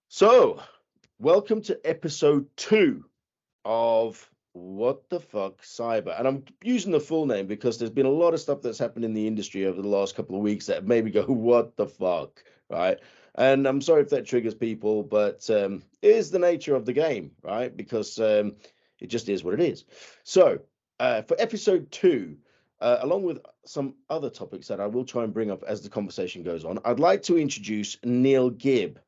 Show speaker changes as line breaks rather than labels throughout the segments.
So, welcome to episode 2 of What the Fuck Cyber. And I'm using the full name because there's been a lot of stuff that's happened in the industry over the last couple of weeks that made me go, what the fuck, right? And I'm sorry if that triggers people, but it is the nature of the game, right? Because it just is what it is. So, for episode 2, along with some other topics that I will try and bring up as the conversation goes on, I'd like to introduce Neil Gibb.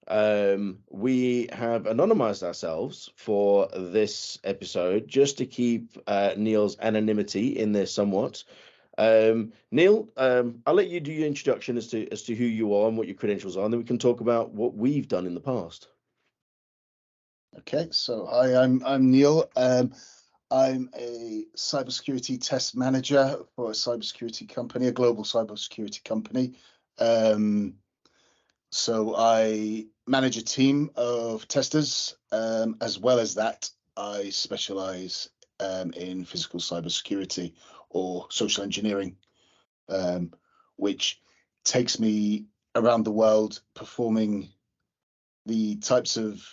We have anonymized ourselves for this episode just to keep Neil's anonymity in there somewhat. Neil, I'll let you do your introduction as to who you are and what your credentials are, and then we can talk about what we've done in the past.
Okay, so hi, I'm Neil. I'm a cybersecurity test manager for a cybersecurity company, a global cybersecurity company. So I manage a team of testers. As well as that, I specialize in physical cybersecurity or social engineering, which takes me around the world performing the types of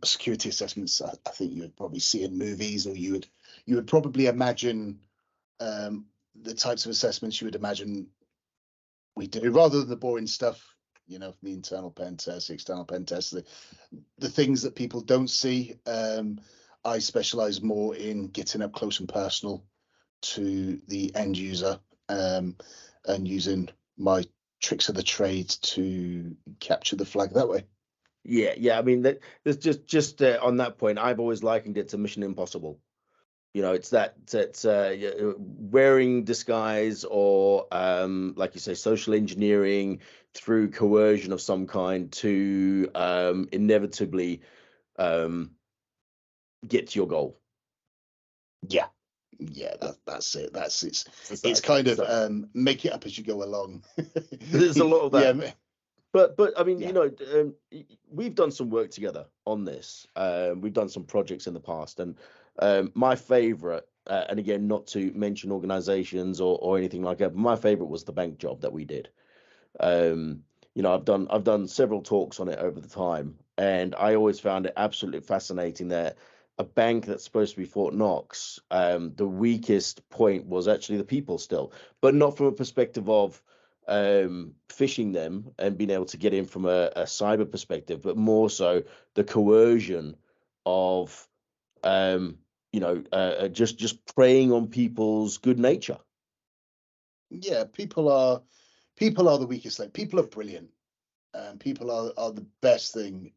security assessments I think you would probably see in movies, or you would probably imagine the types of assessments you would imagine we do, rather than the boring stuff, the internal pen test, external pen test, the things that people don't see. I specialize more in getting up close and personal to the end user, and using my tricks of the trade to capture the flag that way.
Yeah. I mean, there's just on that point, I've always likened it to Mission Impossible. It's that wearing disguise, or like you say, social engineering through coercion of some kind to inevitably get to your goal.
Yeah, that's it. It's kind of make it up as you go along.
There's a lot of that.
Yeah.
But I mean, we've done some work together on this. We've done some projects in the past, and my favorite, and again, not to mention organizations or anything like that, but my favorite was the bank job that we did. I've done several talks on it over the time, and I always found it absolutely fascinating that a bank that's supposed to be Fort Knox, the weakest point was actually the people still, but not from a perspective of phishing them and being able to get in from a cyber perspective, but more so the coercion of just preying on people's good nature.
Yeah, people are the weakest link. People are brilliant. People are the best thing,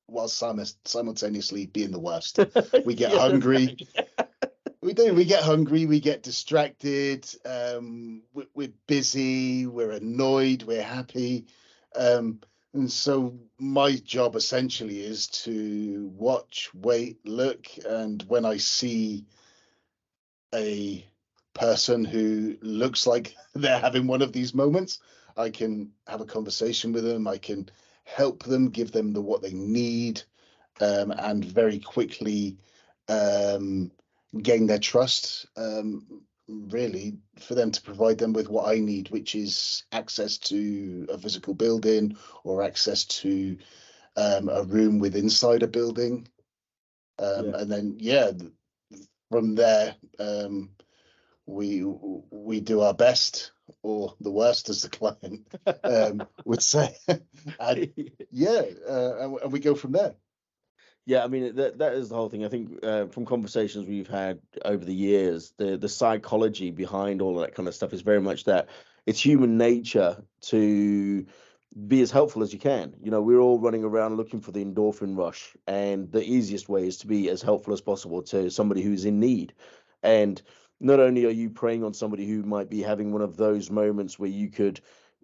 while simultaneously being the worst. We get hungry. We do. We get hungry. We get distracted. We're busy. We're annoyed. We're happy. And so my job essentially is to watch, wait, look, and when I see a person who looks like they're having one of these moments, I can have a conversation with them. I can help them, give them what they need, and very quickly gain their trust, really, for them to provide them with what I need, which is access to a physical building or access to a room within inside a building. And then, from there, we do our best, or the worst, as the client would say. And and we go from there.
Yeah, I mean, that is the whole thing. I think from conversations we've had over the years, the psychology behind all of that kind of stuff is very much that it's human nature to be as helpful as you can. We're all running around looking for the endorphin rush, and the easiest way is to be as helpful as possible to somebody who's in need. And not only are you preying on somebody who might be having one of those moments where you could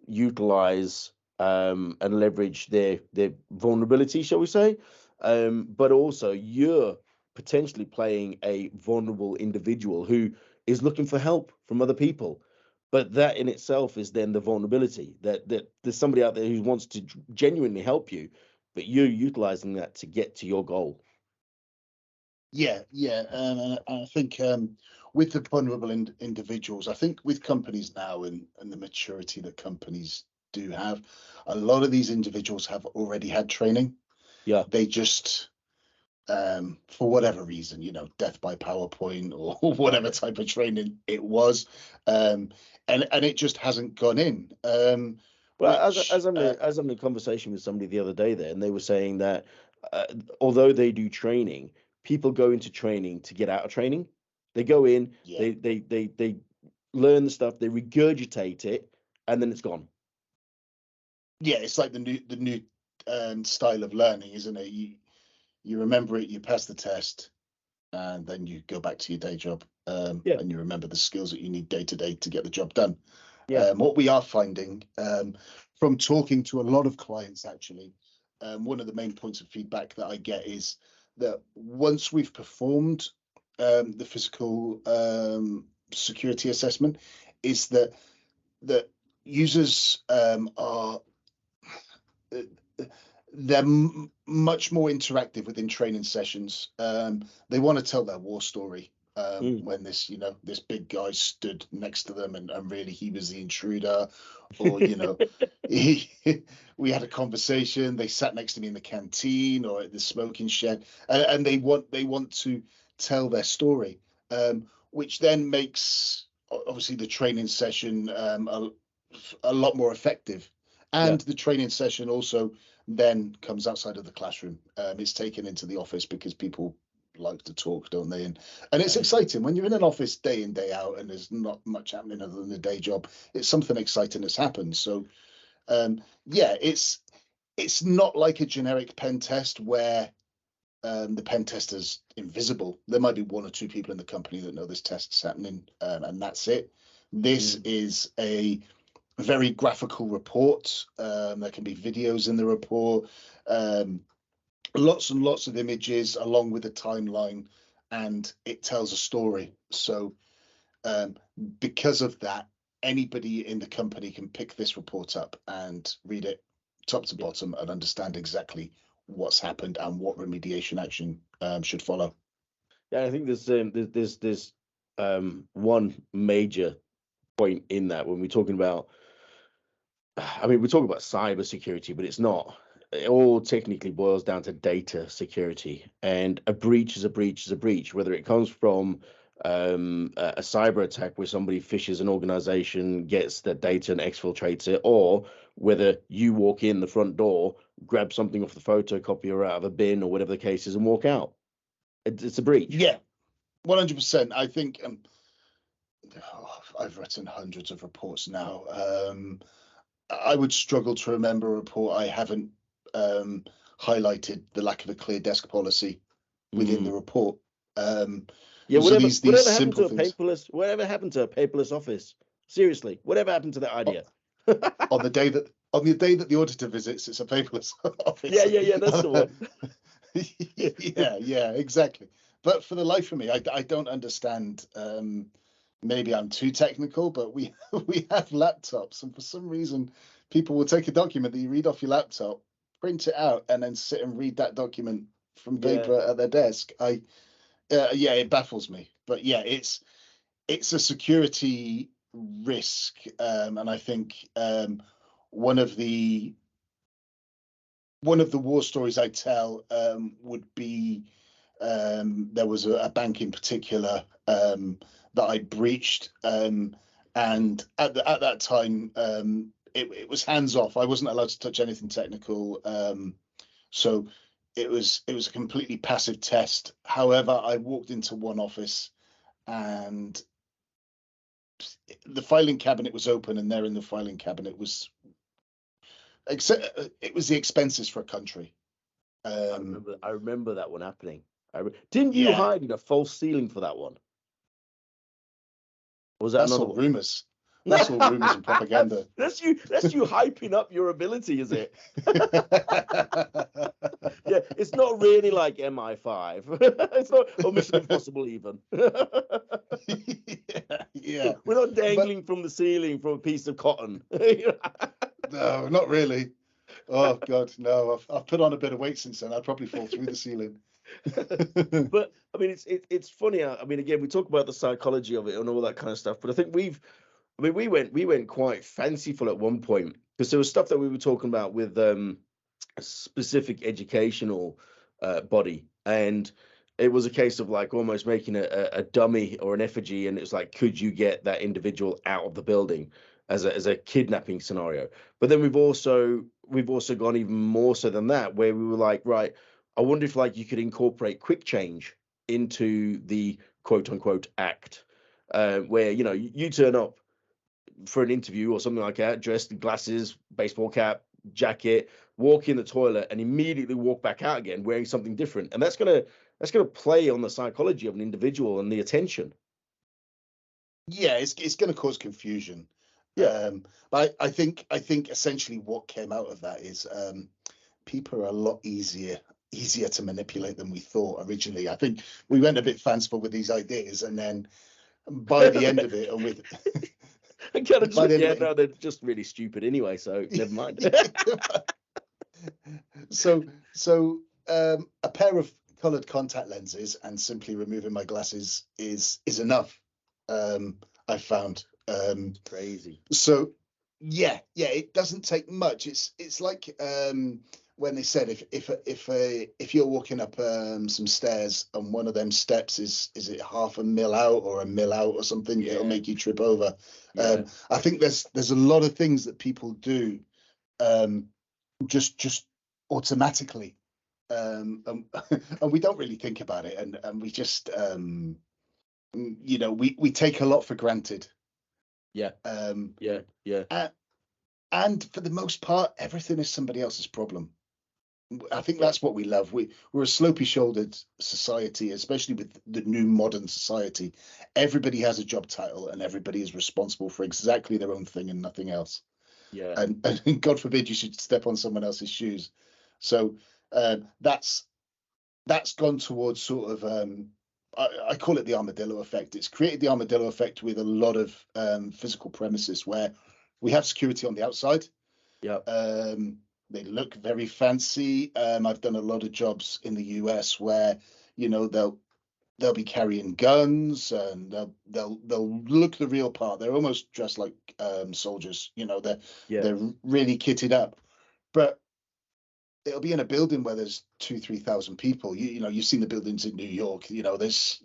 utilize and leverage their vulnerability, shall we say, but also you're potentially playing a vulnerable individual who is looking for help from other people. But that in itself is then the vulnerability, that there's somebody out there who wants to genuinely help you, but you're utilizing that to get to your goal.
Yeah, yeah, and I think with the vulnerable individuals, I think with companies now and the maturity that companies do have, a lot of these individuals have already had training.
Yeah.
They just, for whatever reason, death by PowerPoint or whatever type of training it was, and it just hasn't gone in.
Well,
Which
as I'm in a conversation with somebody the other day there, and they were saying that although they do training, people go into training to get out of training. They go in,
Yeah,
they learn the stuff, they regurgitate it, and then it's gone.
yeah, it's like the new style of learning, isn't it? You remember it, you pass the test, and then you go back to your day job,
Yeah,
and you remember the skills that you need day to day to get the job done.
yeah,
What we are finding from talking to a lot of clients, actually, one of the main points of feedback that I get is that once we've performed the physical security assessment, is that users are they're much more interactive within training sessions. They want to tell their war story.
mm.
When this big guy stood next to them and really he was the intruder, or he, we had a conversation. They sat next to me in the canteen or at the smoking shed, and they want to tell their story, which then makes obviously the training session a lot more effective.
Yeah,
And the training session also then comes outside of the classroom. It's taken into the office because people like to talk, don't they? And it's exciting when you're in an office day in, day out, and there's not much happening other than the day job. It's something exciting that's happened. So yeah, it's not like a generic pen test where the pen tester's invisible. There might be one or two people in the company that know this test's happening, and that's it. This
mm.
is a very graphical report. There can be videos in the report, lots and lots of images along with a timeline, and it tells a story. So because of that, anybody in the company can pick this report up and read it top to
Yeah.
bottom and understand exactly what's happened and what remediation action should follow.
Yeah, I think there's one major point in that when we're talking about, I mean, we're talking about cyber security, but it's not. It all technically boils down to data security, and a breach is a breach is a breach, whether it comes from a cyber attack where somebody phishes an organization, gets the data and exfiltrates it, or whether you walk in the front door, grab something off the photocopier out of a bin or whatever the case is, and walk out. It's a breach.
Yeah, 100%. I think I've written hundreds of reports now. I would struggle to remember a report I haven't highlighted the lack of a clear desk policy within the
Mm.
report.
Yeah,
So
whatever
these
whatever happened
simple
to a
things
paperless office? Seriously, whatever happened to that idea?
on the day that the auditor visits, it's a paperless office.
Yeah, yeah, yeah, that's the one. Yeah,
Yeah, exactly. But for the life of me, I don't understand. Maybe I'm too technical, but we we have laptops, and for some reason, people will take a document that you read off your laptop, print it out, and then sit and read that document from
yeah,
paper at their desk. Yeah, it baffles me. But yeah, it's a security risk, and I think one of the one of the war stories I tell would be there was a bank in particular that I breached, and at that time it was hands off. I wasn't allowed to touch anything technical, so it was a completely passive test. However, I walked into one office and the filing cabinet was open, and there in the filing cabinet was it was the expenses for a country. Um,
I remember that one happening. Didn't you
yeah,
hide in a false ceiling for that one? Or was that
that's
another
all
one?
rumors. That's all rumors and propaganda.
That's you hyping up your ability, is it? Yeah, it's not really like MI5. It's not, or Mission Impossible even.
Yeah,
We're not
but
dangling from the ceiling from a piece of cotton.
no, not really. Oh God, no. I've put on a bit of weight since then. I'd probably fall through the ceiling.
But I mean, it's funny. I mean, again, we talk about the psychology of it and all that kind of stuff. But I think we went quite fanciful at one point because there was stuff that we were talking about with a specific educational body, and it was a case of like almost making a dummy or an effigy, and it was like, could you get that individual out of the building as a kidnapping scenario? But then we've also gone even more so than that, where we were like, right, I wonder if like you could incorporate quick change into the quote unquote act, where you turn up for an interview or something like that, dressed in glasses, baseball cap, jacket, walk in the toilet, and immediately walk back out again wearing something different, and that's gonna play on the psychology of an individual and the attention.
Yeah, it's going to cause confusion.
Yeah.
But I think essentially what came out of that is people are a lot easier to manipulate than we thought originally. I think we went a bit fanciful with these ideas, and then by the end of it, and with
I kind of just
by the end
yeah,
of
no,
it,
they're just really stupid anyway, so never mind.
so a pair of coloured contact lenses and simply removing my glasses is enough. I found.
Crazy.
So yeah, it doesn't take much. It's like when they said if you're walking up some stairs and one of them steps is it half a mil out or a mil out or something, it'll
Yeah.
make you trip over.
Yeah.
I think there's a lot of things that people do just automatically, and we don't really think about it, and we just we take a lot for granted.
Yeah. Yeah. Yeah.
And for the most part, everything is somebody else's problem. I think
Yeah.
that's what we love. We're a slopey-shouldered society, especially with the new modern society. Everybody has a job title, and everybody is responsible for exactly their own thing and nothing else.
Yeah.
And God forbid you should step on someone else's shoes. So that's gone towards sort of I call it the armadillo effect. It's created the armadillo effect with a lot of physical premises where we have security on the outside.
Yeah.
They look very fancy. I've done a lot of jobs in the US where they'll be carrying guns, and they'll look the real part. They're almost dressed like soldiers.
Yeah.
They're really kitted up, but it'll be in a building where there's 2,000-3,000 people. You've seen the buildings in New York. There's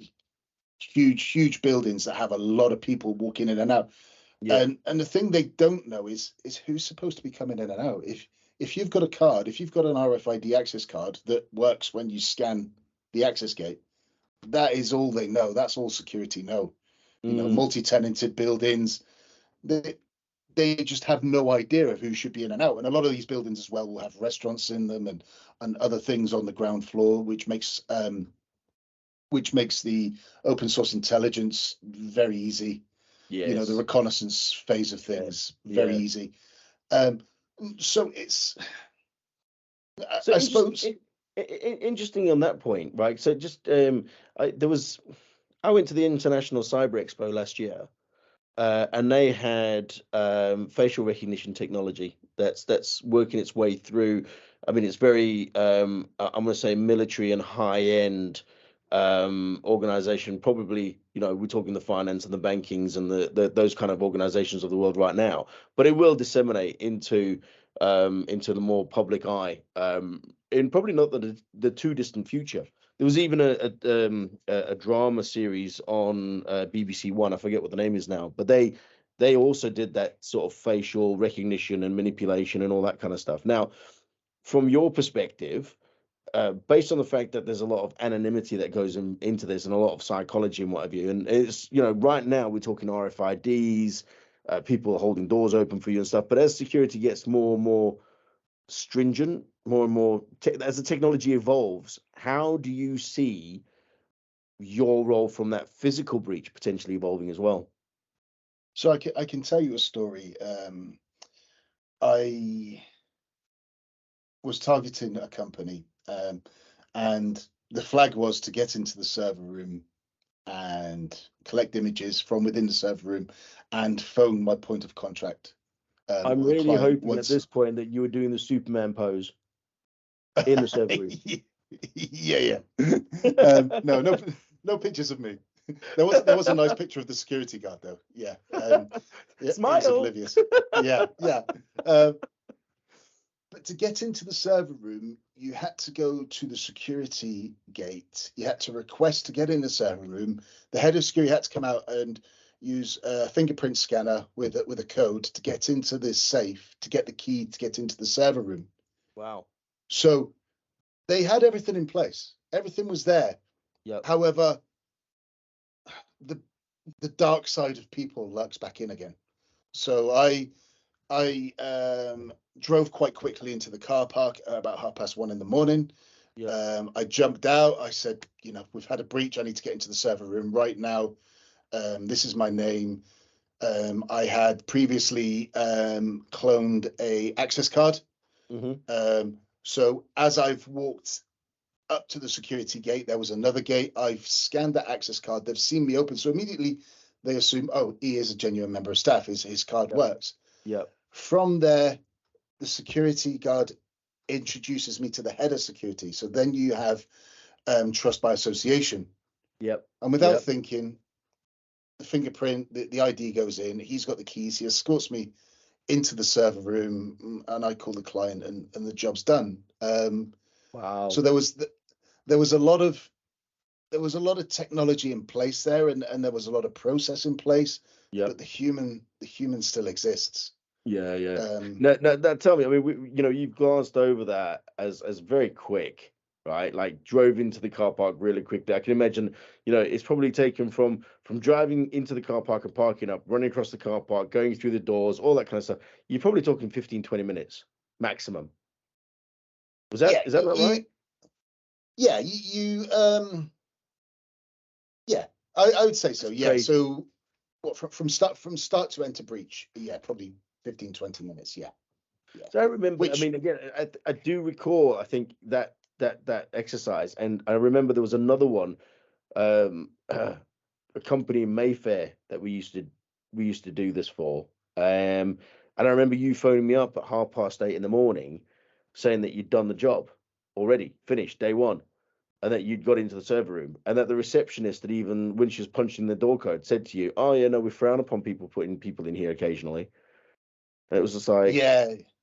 huge buildings that have a lot of people walking in and out.
Yeah.
And the thing they don't know is who's supposed to be coming in and out. If you've got a card, if you've got an RFID access card that works when you scan the access gate, that is all they know. That's all security know. Multi-tenanted buildings, they just have no idea of who should be in and out. And a lot of these buildings as well will have restaurants in them and other things on the ground floor, which makes the open source intelligence very easy.
Yes.
The reconnaissance phase of things very easy. So it's I suppose
interesting on that point, right? So just I went to the International Cyber Expo last year, and they had facial recognition technology that's working its way through. I mean, it's very I'm going to say military and high end organization. Probably, we're talking the finance and the bankings and the those kind of organizations of the world right now. But it will disseminate into the more public eye in probably not the too distant future. There was even a drama series on BBC One. I forget what the name is now, but they also did that sort of facial recognition and manipulation and all that kind of stuff. Now, from your perspective, based on the fact that there's a lot of anonymity that goes into this and a lot of psychology and what have you, and it's right now we're talking RFIDs, people holding doors open for you and stuff. But as security gets more and more stringent, more and more as the technology evolves, how do you see your role from that physical breach potentially evolving as well?
So I can tell you a story. I was targeting a company, and the flag was to get into the server room and collect images from within the server room and phone my point of contact.
I'm
Or the
really
client
hoping at this point that you were doing the Superman pose in the server room.
Yeah. No pictures of me. There was a nice picture of the security guard though. Yeah. He was
Smile.
oblivious. Yeah. But to get into the server room, you had to go to the security gate. You had to request to get in the server room. The head of security had to come out and use a fingerprint scanner with a code to get into this safe, to get the key to get into the server room.
Wow.
So they had everything in place. Everything was there.
Yep.
However, the dark side of people lurks back in again. So I drove quite quickly into the car park at about 1:30 in the morning.
Yep.
I jumped out. I said, we've had a breach. I need to get into the server room right now. This is my name. I had previously cloned a access card. So as I've walked up to the security gate, there was another gate. I've scanned that access card. They've seen me open. So immediately they assume, oh, he is a genuine member of staff. His card works.
Yep.
From there, the security guard introduces me to the head of security. So then you have trust by association.
Yep.
And without thinking, the fingerprint, the ID goes in. He's got the keys. He escorts me into the server room, and I call the client, and the job's done.
Wow.
So there was a lot of technology in place there, and there was a lot of process in place.
Yep.
But the human still exists.
Yeah. No, tell me. I mean, you've glanced over that as very quick, right? Like drove into the car park really quickly. I can imagine, it's probably taken from driving into the car park and parking up, running across the car park, going through the doors, all that kind of stuff. You're probably talking 15, 20 minutes maximum. Is that about right?
Yeah, I would say so.
That's
yeah.
crazy.
So from start to enter breach, probably 15, 20 minutes. Yeah.
So I remember, I mean, again, I do recall, I think that exercise, and I remember there was another one, a company in Mayfair that we used to do this for, and I remember you phoning me up at 8:30 in the morning, saying that you'd done the job already, finished day one, and that you'd got into the server room, and that the receptionist that even when she was punching the door code said to you, "Oh yeah, no, we frown upon people putting people in here occasionally." And it was just like,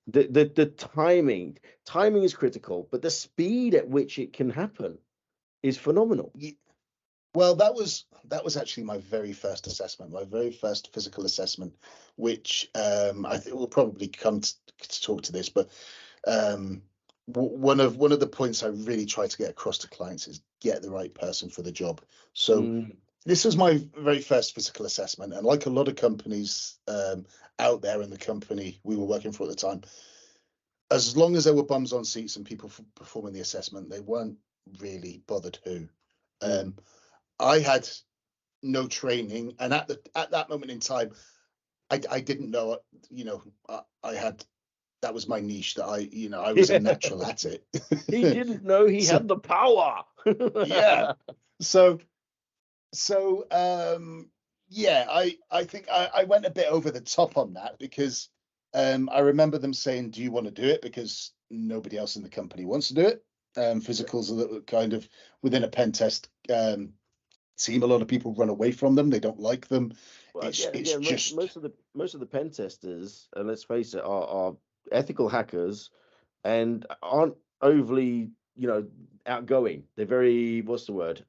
the timing is critical, but the speed at which it can happen is phenomenal.
Well, that was actually my very first assessment, my very first physical assessment, which I think we'll probably come to talk to this, but one of the points I really try to get across to clients is get the right person for the job. So this was my very first physical assessment, and like a lot of companies out there in the company we were working for at the time, as long as there were bums on seats and people performing the assessment, they weren't really bothered who. I had no training, and at that moment in time, I didn't know. I had, that was my niche. That I was a natural at it.
He didn't know he had the power.
Yeah. So I think I went a bit over the top on that, because I remember them saying, "Do you want to do it?" Because nobody else in the company wants to do it. Physicals are kind of within a pen test team. A lot of people run away from them. They don't like them.
Well, just most of the pen testers, and let's face it, are ethical hackers and aren't overly, outgoing. They're very, what's the word?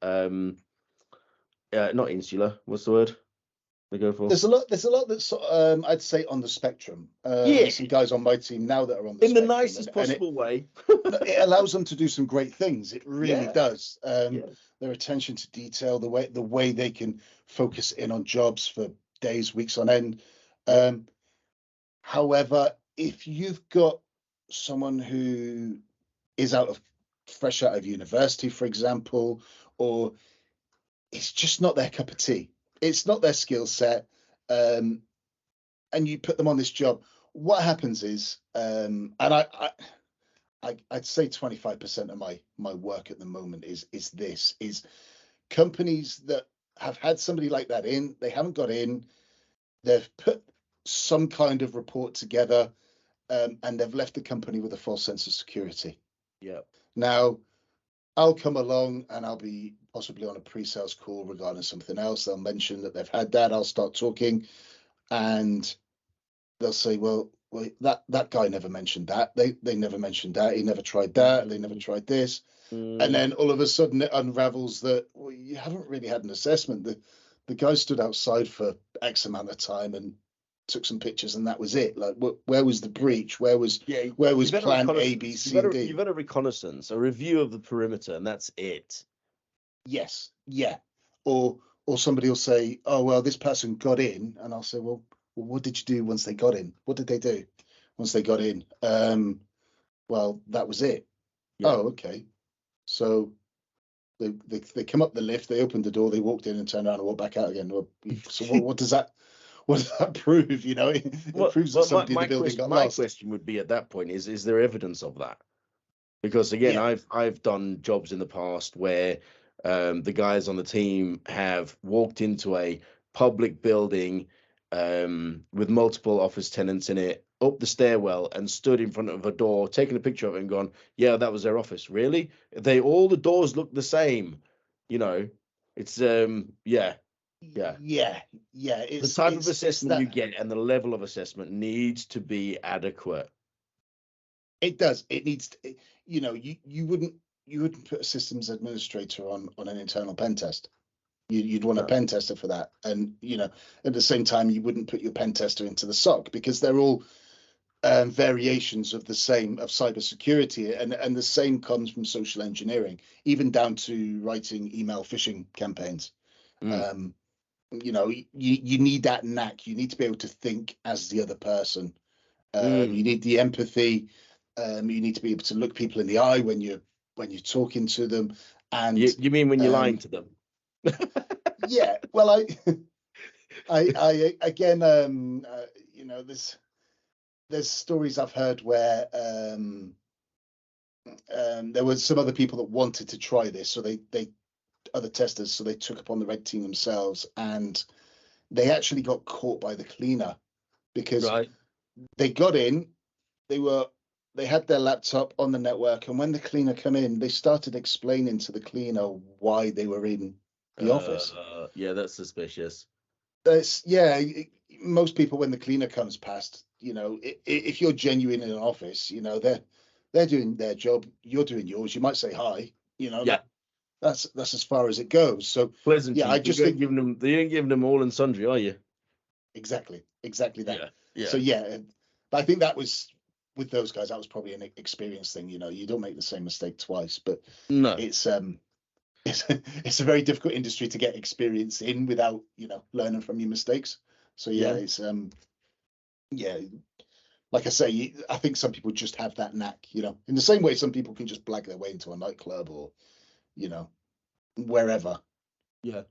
Not insular. What's the word they go for?
There's a lot that's I'd say on the spectrum. There's some guys on my team now that are on the
in
spectrum,
the nicest possible way.
It allows them to do some great things. It really does. Their attention to detail, the way they can focus in on jobs for days, weeks on end. However, if you've got someone who is fresh out of university, for example, or it's just not their cup of tea, it's not their skill set, and you put them on this job, what happens is, and I'd say 25% of my work at the moment is companies that have had somebody like that in, they haven't got in, they've put some kind of report together, and they've left the company with a false sense of security.
Yeah.
Now, I'll come along and I'll be possibly on a pre-sales call regarding something else. They'll mention that they've had that. I'll start talking, and they'll say, well, that guy never mentioned that. They never mentioned that. He never tried that. They never tried this. And then all of a sudden it unravels that, well, you haven't really had an assessment. The guy stood outside for X amount of time and took some pictures, and that was it. Like, where was the breach? Where was plan A, B, C, and D?
You've had a reconnaissance, a review of the perimeter, and that's it.
Yes, yeah. Or somebody will say, oh, well, this person got in, and I'll say, well, what did you do once they got in? What did they do once they got in? Well, that was it.
Yeah.
Oh, okay. So they come up the lift, they opened the door, they walked in and turned around and walked back out again. So what does that prove? You know, it proves that somebody in the building got lost.
My question would be at that point is there evidence of that? Because again,
Yeah.
I've done jobs in the past where the guys on the team have walked into a public building with multiple office tenants in it, up the stairwell, and stood in front of a door, taken a picture of it, and gone, "Yeah, that was their office." Really? All the doors look the same. You know, it's yeah. The type of assessment you get and the level of assessment needs to be adequate.
It does. It needs to, you know, you wouldn't put a systems administrator on an internal pen test. You'd want a pen tester for that. And, you know, at the same time, you wouldn't put your pen tester into the SOC, because they're all variations of the same of cybersecurity, and the same comes from social engineering, even down to writing email phishing campaigns. You know, you need that knack. You need to be able to think as the other person. You need the empathy. You need to be able to look people in the eye when you're talking to them. And
you mean when you're lying to them?
Yeah. Well, I again, you know, there's stories I've heard where there were some other people that wanted to try this, so they other testers, so they took upon the red team themselves, and they actually got caught by the cleaner, because they got in, they had their laptop on the network, and when the cleaner come in, they started explaining to the cleaner why they were in the office.
Yeah, that's suspicious.
Most people, when the cleaner comes past, you know, if you're genuine in an office, you know, they're doing their job, you're doing yours. You might say hi, you know.
Yeah,
that's as far as it goes. So
pleasantries. I just think they ain't giving them all and sundry, are you?
Exactly that.
Yeah.
So but I think that was, with those guys, that was probably an experience thing. You know, you don't make the same mistake twice. But
no,
it's a very difficult industry to get experience in without, you know, learning from your mistakes. So it's like I say, I think some people just have that knack, you know, in the same way some people can just blag their way into a nightclub or, you know, wherever.
Yeah.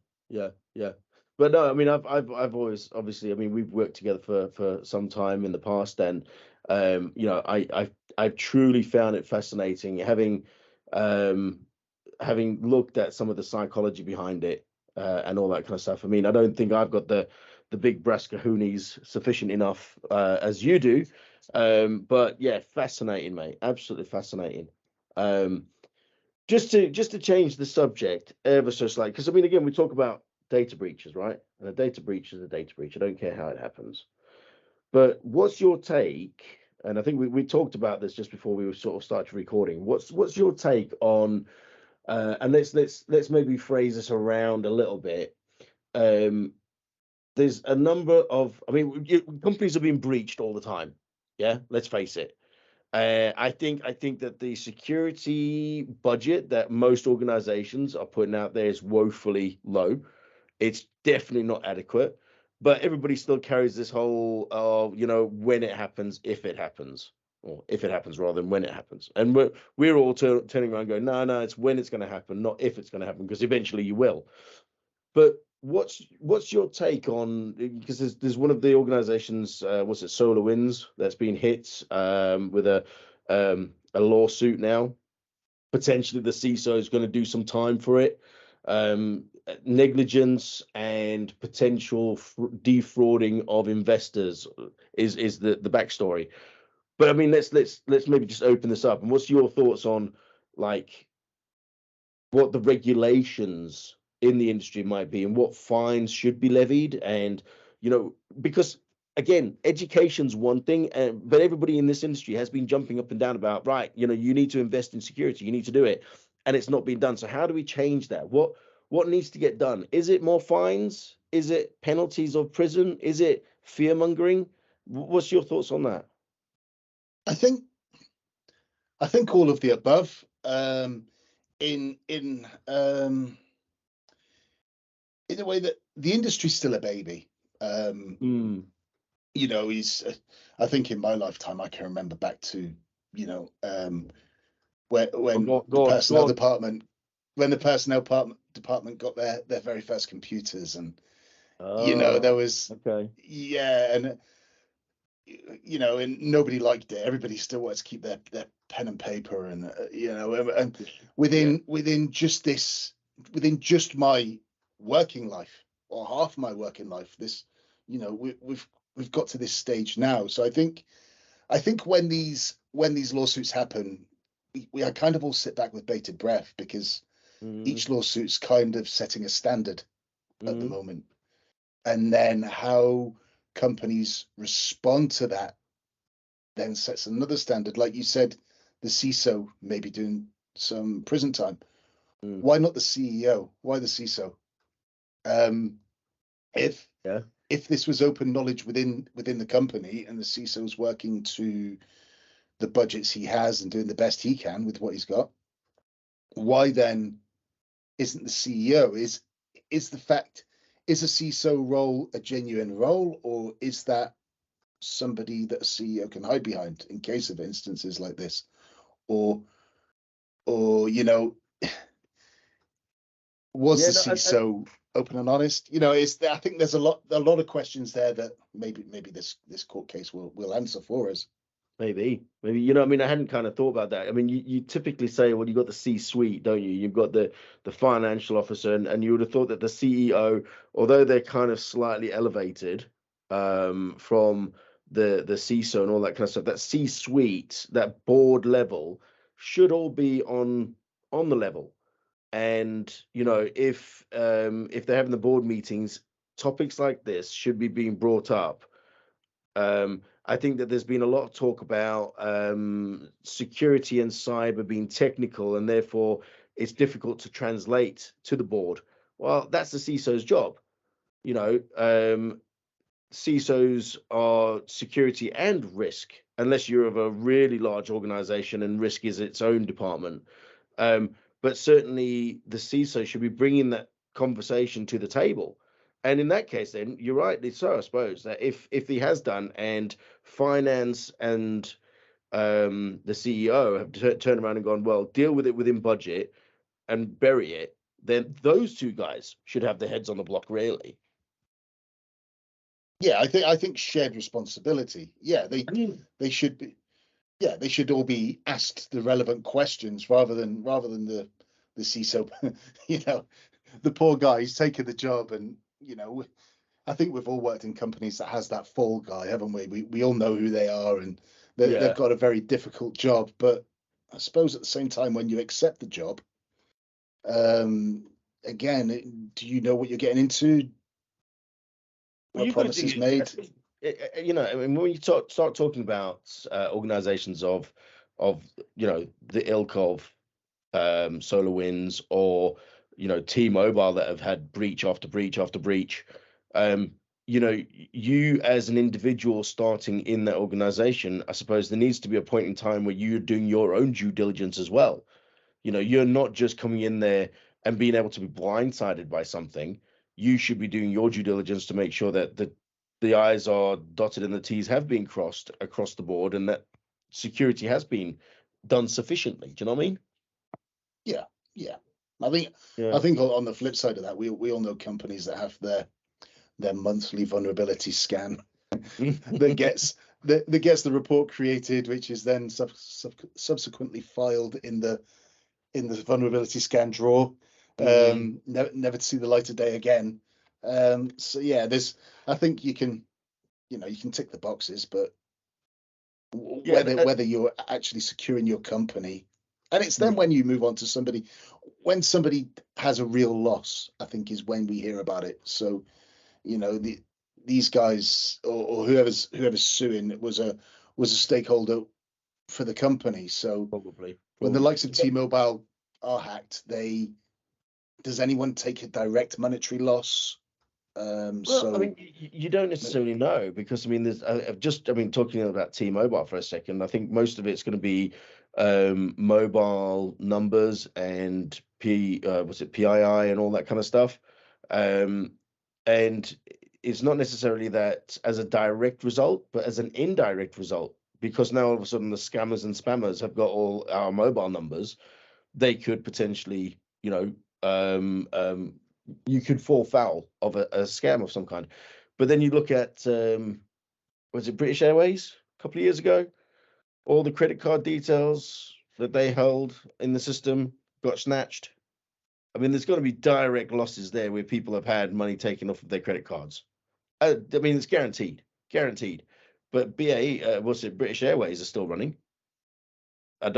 But no, I mean, I've always, obviously, I mean, we've worked together for some time in the past, and you know, I've truly found it fascinating having looked at some of the psychology behind it and all that kind of stuff. I mean, I don't think I've got the big brass kahunas sufficient enough as you do, but yeah, fascinating, mate, absolutely fascinating. Just to change the subject ever so slightly, because I mean, again, we talk about data breaches, right? And a data breach is a data breach. I don't care how it happens. But what's your take? And I think we talked about this just before we sort of started recording. What's your take on? And let's maybe phrase this around a little bit. There's a number of, I mean, companies are being breached all the time. Yeah, let's face it. I think that the security budget that most organizations are putting out there is woefully low. It's definitely not adequate, but everybody still carries this whole, you know, when it happens, if it happens, or if it happens rather than when it happens. And we're all turning around going, no, it's when it's going to happen, not if it's going to happen, because eventually you will. But what's your take on, because there's one of the organizations, what's it, SolarWinds, that's been hit with a lawsuit now. Potentially the CISO is going to do some time for it. Negligence and potential defrauding of investors is the backstory. But I mean, let's maybe just open this up. And what's your thoughts on, like, what the regulations in the industry might be and what fines should be levied. And, because again, education's one thing, but everybody in this industry has been jumping up and down about, right, you need to invest in security, you need to do it, and it's not been done. So how do we change that? What needs to get done? Is it more fines? Is it penalties of prison? Is it fear mongering? What's your thoughts on that?
I think all of the above. In a way that the industry's still a baby.
Mm.
He's. I think in my lifetime, I can remember back to when
Go,
the
go on, go
personnel
on.
department got their very first computers, and there
Oh,
was,
okay.
yeah, and and nobody liked it. Everybody still wants to keep their pen and paper, and and
Yeah.
within just my working life, or half my working life, this, we've got to this stage now. So I think when these lawsuits happen, we kind of all sit back with bated breath, because
Mm,
each lawsuit's kind of setting a standard at the
mm,
moment, and then how companies respond to that then sets another standard. Like you said, the CISO may be doing some prison time.
mm.
Why not the CEO? Why the CISO? Um, if
Yeah.
if this was open knowledge within the company, and the CISO is working to the budgets he has and doing the best he can with what he's got, why then isn't the CEO? Is the fact is a CISO role a genuine role, or is that somebody that a CEO can hide behind in case of instances like this? Or or was
Yeah.
the
No,
CISO open and honest? I think there's a lot of questions there that maybe this court case will answer for us.
maybe, I mean, I hadn't kind of thought about that. I mean, you typically say, well, you got the C-suite, don't you? You've got the financial officer, and you would have thought that the CEO, although they're kind of slightly elevated from the CISO and all that kind of stuff, that C-suite, that board level, should all be on the level. And if they're having the board meetings, topics like this should be being brought up. I think that there's been a lot of talk about security and cyber being technical, and therefore it's difficult to translate to the board. Well, that's the CISO's job. CISOs are security and risk, unless you're of a really large organization and risk is its own department. Um, but certainly the CISO should be bringing that conversation to the table. And in that case, then you're rightly so, I suppose, that if he has done, and finance and the CEO have turned around and gone, well, deal with it within budget and bury it, then those two guys should have their heads on the block, really.
Yeah, I think shared responsibility. Yeah,
Mm.
they should be. Yeah, they should all be asked the relevant questions, rather than the CISO. The poor guy, he's taken the job, and I think we've all worked in companies that has that fall guy, haven't we? We all know who they are, and they've
Yeah.
got a very difficult job. But I suppose at the same time, when you accept the job, again, do you know what you're getting into?
Well,
Are
you've got to
promises
do,
made?
I mean, when you start talking about organizations of the ilk of Solar Winds, or T-Mobile, that have had breach after breach after breach. Um, you as an individual starting in that organization, I suppose there needs to be a point in time where you're doing your own due diligence as well. You're not just coming in there and being able to be blindsided by something. You should be doing your due diligence to make sure that the I's are dotted and the T's have been crossed across the board, and that security has been done sufficiently. Do you know what I mean?
Yeah, yeah. I think
Yeah.
on the flip side of that, we all know companies that have their monthly vulnerability scan that gets that gets the report created, which is then subsequently filed in the vulnerability scan drawer,
Mm.
never to see the light of day again. So yeah, I think you can tick the boxes, but
Yeah,
whether you're actually securing your company, and it's then
yeah,
when you move on to somebody. when somebody has a real loss, I think is when we hear about it. So, these guys or whoever's suing was a stakeholder for the company. So
Probably.
when the likes of T-Mobile are hacked, does anyone take a direct monetary loss?
Well, I mean, you don't necessarily know, because I mean, there's talking about T-Mobile for a second. I think most of it's going to be mobile numbers and PII and all that kind of stuff, and it's not necessarily that as a direct result, but as an indirect result, because now all of a sudden the scammers and spammers have got all our mobile numbers. They could potentially, you could fall foul of a scam of some kind. But then you look at, was it British Airways a couple of years ago? All the credit card details that they held in the system got snatched. I mean, there's got to be direct losses there where people have had money taken off of their credit cards. I mean, it's guaranteed. But British Airways are still running. I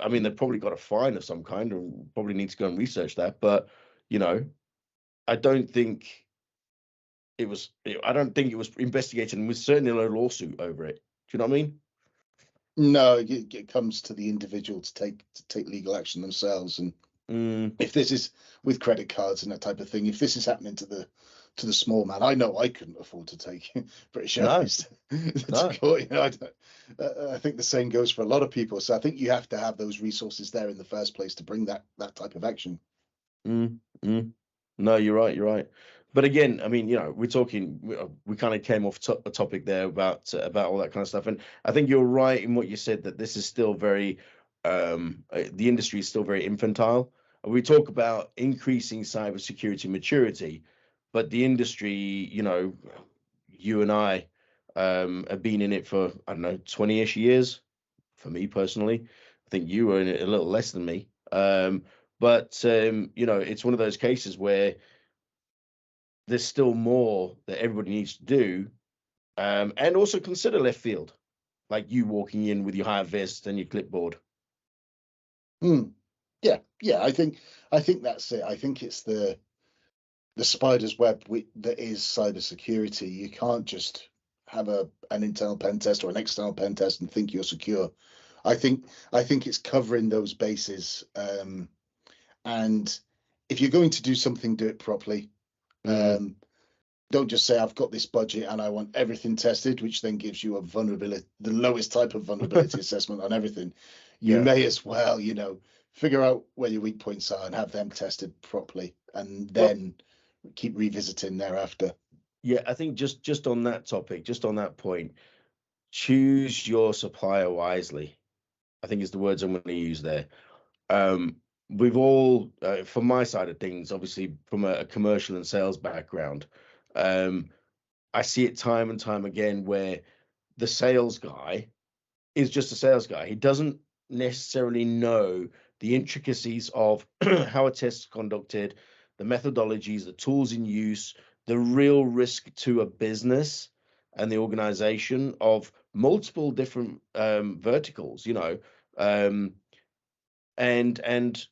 mean, they've probably got a fine of some kind, and probably need to go and research that. But, I don't think I don't think it was investigated, and was certainly no lawsuit over it. Do you know what I mean?
No, it comes to the individual to take legal action themselves. And if this is with credit cards and that type of thing, if this is happening to the small man, I know I couldn't afford to take British Airways to court. I think the same goes for a lot of people. So I think you have to have those resources there in the first place to bring that type of action.
No, you're right. But again, I mean, we're talking. We kind of came off a topic there about all that kind of stuff, and I think you're right in what you said, that this is still very, the industry is still very infantile. We talk about increasing cybersecurity maturity, but the industry, you and I, have been in it for, I don't know, 20-ish years. For me personally, I think you were in it a little less than me. But it's one of those cases where there's still more that everybody needs to do, and also consider left field, like you walking in with your high vest and your clipboard.
Yeah. I think that's it. I think it's the spider's web that is cybersecurity. You can't just have an internal pen test or an external pen test and think you're secure. I think it's covering those bases. And if you're going to do something, do it properly. Don't just say, I've got this budget and I want everything tested, which then gives you the lowest type of vulnerability assessment on everything. You may as well, figure out where your weak points are and have them tested properly, and then keep revisiting thereafter.
Yeah, I think just on that topic, just on that point, choose your supplier wisely, I think is the words I'm going to use there. We've all, from my side of things, obviously from a commercial and sales background, I see it time and time again where the sales guy is just a sales guy. He doesn't necessarily know the intricacies of how a test is conducted, the methodologies, the tools in use, the real risk to a business and the organization of multiple different verticals, and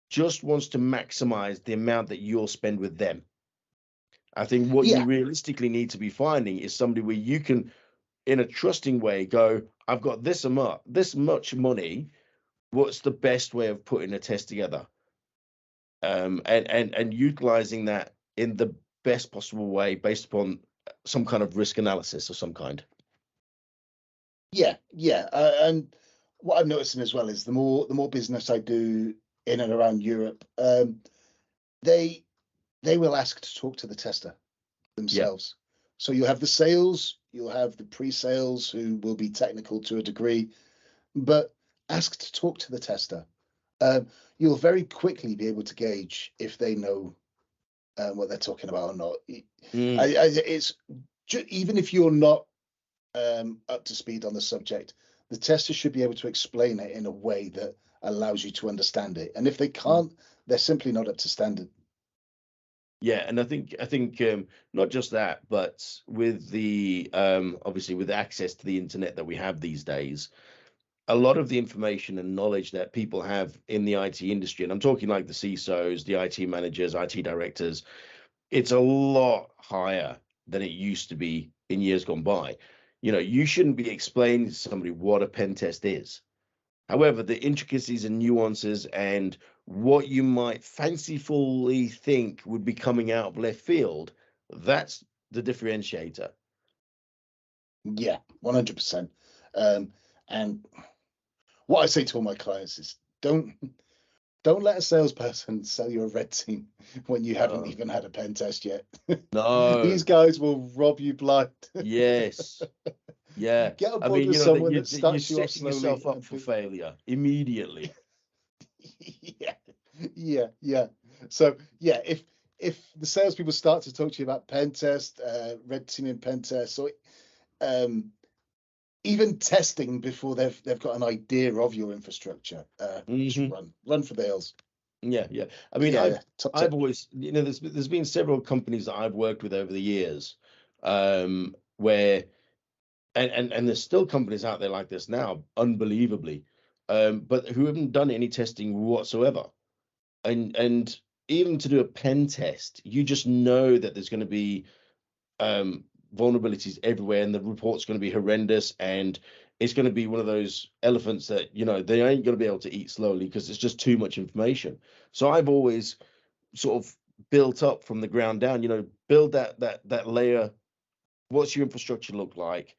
just wants to maximize the amount that you'll spend with them. I think what you realistically need to be finding is somebody where you can, in a trusting way, go, I've got this much money. What's the best way of putting a test together? And utilizing that in the best possible way based upon some kind of risk analysis of some kind.
Yeah. And what I'm noticing as well is the more business I do in and around Europe, they will ask to talk to the tester themselves. So you'll have the sales, you'll have the pre-sales who will be technical to a degree, but ask to talk to the tester. You'll very quickly be able to gauge if they know what they're talking about or not. It's even if you're not up to speed on the subject, the tester should be able to explain it in a way that allows you to understand it. And if they can't, they're simply not up to standard.
Yeah, and I think not just that, but with the obviously with access to the internet that we have these days, a lot of the information and knowledge that people have in the IT industry, and I'm talking like the CISOs, the IT managers, IT directors, it's a lot higher than it used to be in years gone by. You shouldn't be explaining to somebody what a pen test is. However, the intricacies and nuances and what you might fancifully think would be coming out of left field, that's the differentiator.
Yeah, 100%. And what I say to all my clients is don't let a salesperson sell you a red team when you haven't even had a pen test yet.
No.
These guys will rob you blind.
Yes. Yeah.
Get on
I
board
mean,
with
that
someone
you're
that starts you off
setting
slowly.
yourself up for failure immediately.
Yeah. So yeah, if the salespeople start to talk to you about pen test, red teaming pen test, or even testing before they've got an idea of your infrastructure, just run for the hills.
Yeah. I mean,
Yeah,
I've always, there's been several companies that I've worked with over the years, where, and there's still companies out there like this now, unbelievably, but who haven't done any testing whatsoever. And even to do a pen test, you just know that there's going to be vulnerabilities everywhere, and the report's going to be horrendous, and it's going to be one of those elephants that they ain't going to be able to eat slowly because it's just too much information. So I've always sort of built up from the ground down. Build that layer. What's your infrastructure look like?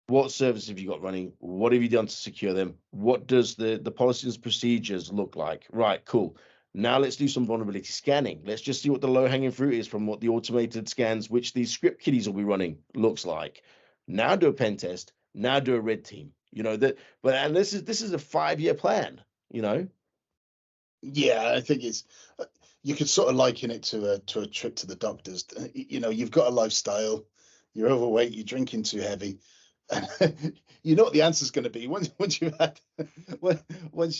What services have you got running? What have you done to secure them? What does the policies and procedures look like? Right, cool. Now let's do some vulnerability scanning. Let's just see what the low-hanging fruit is from what the automated scans, which these script kiddies will be running, looks like. Now do a pen test. Now do a red team. And this is a 5-year plan.
Yeah, I think it's you could sort of liken it to a trip to the doctors. You've got a lifestyle, you're overweight, you're drinking too heavy. You know what the answer is going to be once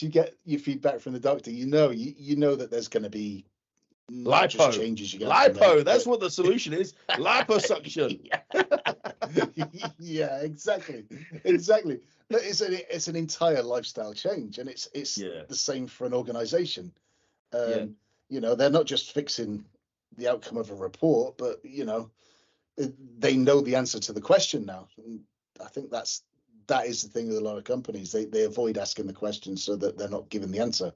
you get your feedback from the doctor. You know that there's going to be not just changes you're going to have to make,
that's what the solution is. Liposuction.
Yeah, exactly. But it's an entire lifestyle change, and it's the same for an organization. They're not just fixing the outcome of a report, but they know the answer to the question now. And I think that is the thing with a lot of companies. They avoid asking the question so that they're not given the answer.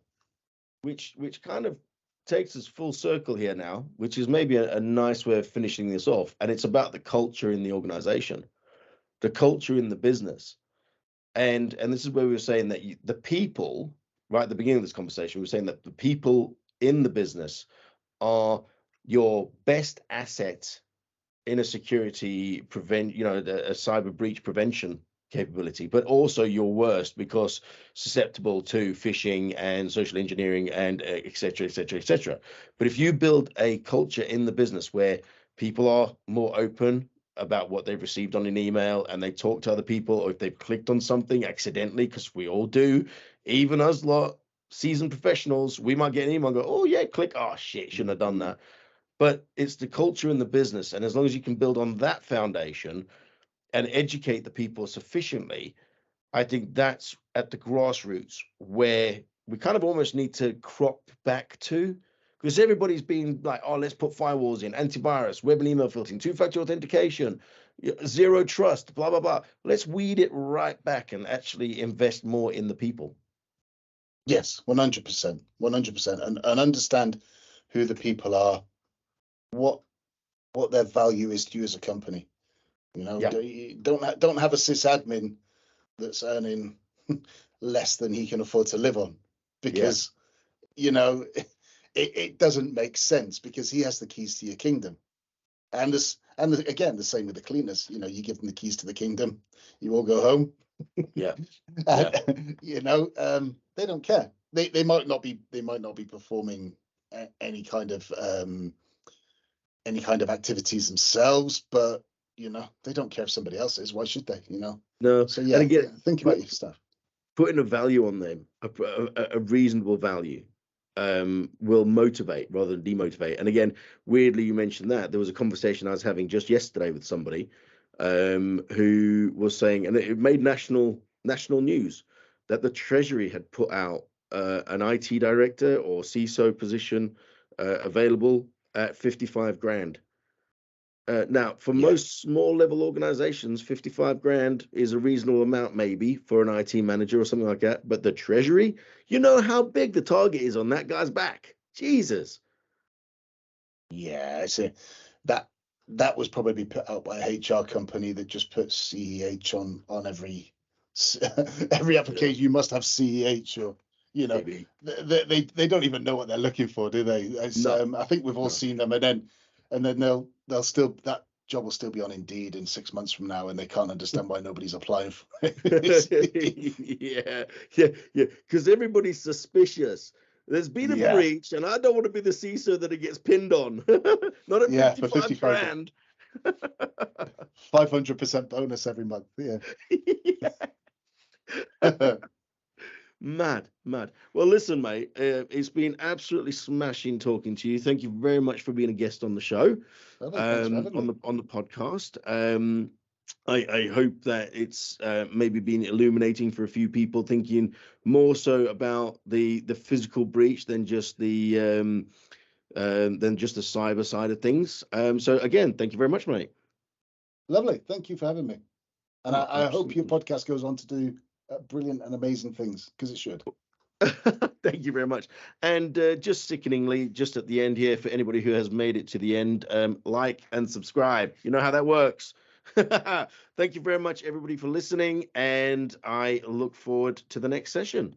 Which kind of takes us full circle here now, which is maybe a nice way of finishing this off. And it's about the culture in the organization, the culture in the business. And this is where we were saying that the people, right at the beginning of this conversation, we were saying that the people in the business are your best asset in a security a cyber breach prevention capability, but also your worst because susceptible to phishing and social engineering and et cetera. But if you build a culture in the business where people are more open about what they've received on an email and they talk to other people, or if they've clicked on something accidentally, because we all do, even us lot seasoned professionals, we might get an email and go, oh yeah, click, oh shit, shouldn't have done that. But it's the culture in the business, and as long as you can build on that foundation and educate the people sufficiently, I think that's at the grassroots where we kind of almost need to crop back to, because everybody's been like, oh, let's put firewalls in, antivirus, web and email filtering, two-factor authentication, zero trust, blah, blah, blah. Let's weed it right back and actually invest more in the people.
Yes, 100%, and understand who the people are, what their value is to you as a company. Don't have a sysadmin that's earning less than he can afford to live on, because it doesn't make sense, because he has the keys to your kingdom. And again, the same with the cleaners. You give them the keys to the kingdom, you all go home.
Yeah.
They don't care. They might not be performing any kind of activities themselves, but they don't care if somebody else is. Why should they?
No.
So yeah,
and again,
think about your stuff.
Putting a value on them, a reasonable value, will motivate rather than demotivate. And again, weirdly, you mentioned that there was a conversation I was having just yesterday with somebody who was saying, and it made national news, that the Treasury had put out an IT director or CISO position available at 55 grand. Now, for
Yeah.
most small level organizations, 55 grand is a reasonable amount, maybe for an IT manager or something like that. But the Treasury, you know how big the target is on that guy's back. Jesus.
Yeah, I see. That was probably put out by a HR company that just puts CEH on every every application. You must have CEH, or
Maybe.
they don't even know what they're looking for, do they?
No.
I think we've all
No.
seen them, and then they'll still, that job will still be on Indeed in 6 months from now, and they can't understand why nobody's applying for it.
Yeah. Because everybody's suspicious. There's been a
Yeah,
breach, and I don't want to be the CISO that it gets pinned on. Not at
yeah, for
55
55,
grand.
500% bonus every month. Yeah.
Mad. Well, listen, mate, it's been absolutely smashing talking to you. Thank you very much for being a guest on the show,
Lovely, thanks for having me.
on the podcast. I hope that it's maybe been illuminating for a few people, thinking more so about the physical breach than just the cyber side of things. So again, thank you very much, mate.
Lovely, thank you for having me. And
Oh,
I hope your
absolutely.
podcast goes on to do brilliant and amazing things, because it should.
Thank you very much. And just sickeningly, just at the end here, for anybody who has made it to the end, like and subscribe. You know how that works. Thank you very much, everybody, for listening. And I look forward to the next session.